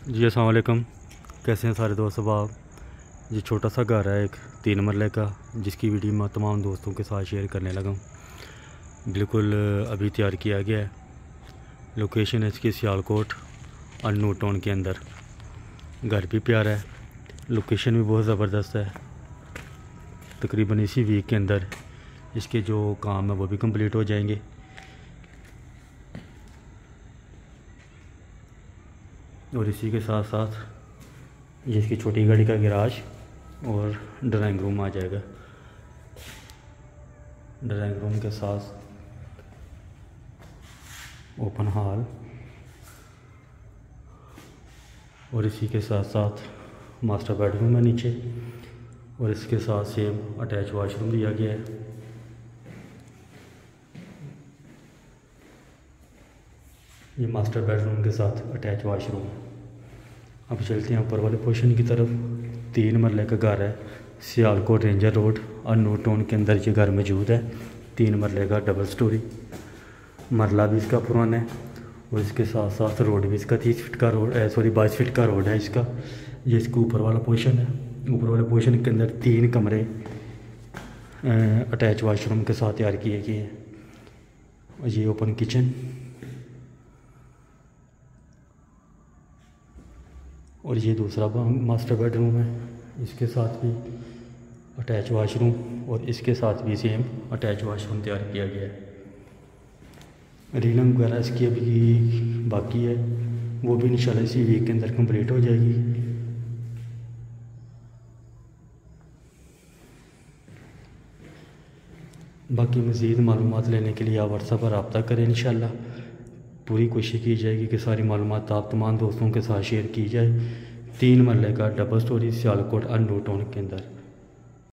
जी अस्सलाम वालेकुम। कैसे हैं सारे दोस्त? अब ये छोटा सा घर है एक 3 मरले का, जिसकी वीडियो मैं तमाम दोस्तों के साथ शेयर करने लगा हूँ। बिल्कुल अभी तैयार किया गया है। लोकेशन है इसकी सियालकोट अनूर टाउन के अंदर। घर भी प्यारा है, लोकेशन भी बहुत ज़बरदस्त है। तकरीबन इसी वीक के अंदर इसके जो काम है वो भी कंप्लीट हो जाएंगे। और इसी के साथ साथ ये इसकी छोटी गाड़ी का गैराज और ड्राइंग रूम आ जाएगा। ड्राइंग रूम के साथ ओपन हॉल और इसी के साथ साथ मास्टर बेडरूम है नीचे, और इसके साथ सेम अटैच वाशरूम दिया गया है। ये मास्टर बेडरूम के साथ अटैच वाशरूम है। अब चलते हैं ऊपर वाले पोर्शन की तरफ। 3 मरले का घर है, सियालकोट रेंजर रोड अनूर टाउन के अंदर ये घर मौजूद है। 3 मरले का डबल स्टोरी, मरला भी इसका पुराना है और इसके साथ साथ रोड भी इसका 30 फीट का रोड 22 फीट का रोड है इसका। ये इसका ऊपर वाला पोर्शन है। ऊपर वाले पोर्शन के अंदर 3 कमरे अटैच वाशरूम के साथ तैयार किए गए हैं। और ये ओपन किचन और ये दूसरा मास्टर बेडरूम है, इसके साथ भी अटैच वाशरूम और इसके साथ भी सेम अटैच वाशरूम तैयार किया गया है। रीलिंग वगैरह इसकी अभी बाकी है, वो भी इंशाल्लाह इसी वीक के अंदर कंप्लीट हो जाएगी। बाकी मज़ीद मालूमात लेने के लिए आप व्हाट्सएप पर रब्ता करें। इंशाल्लाह पूरी कोशिश की जाएगी कि सारी मालूमात आप तमाम दोस्तों के साथ शेयर की जाए। 3 मरले का डबल स्टोरी सियालकोट अनूर टाउन के अंदर।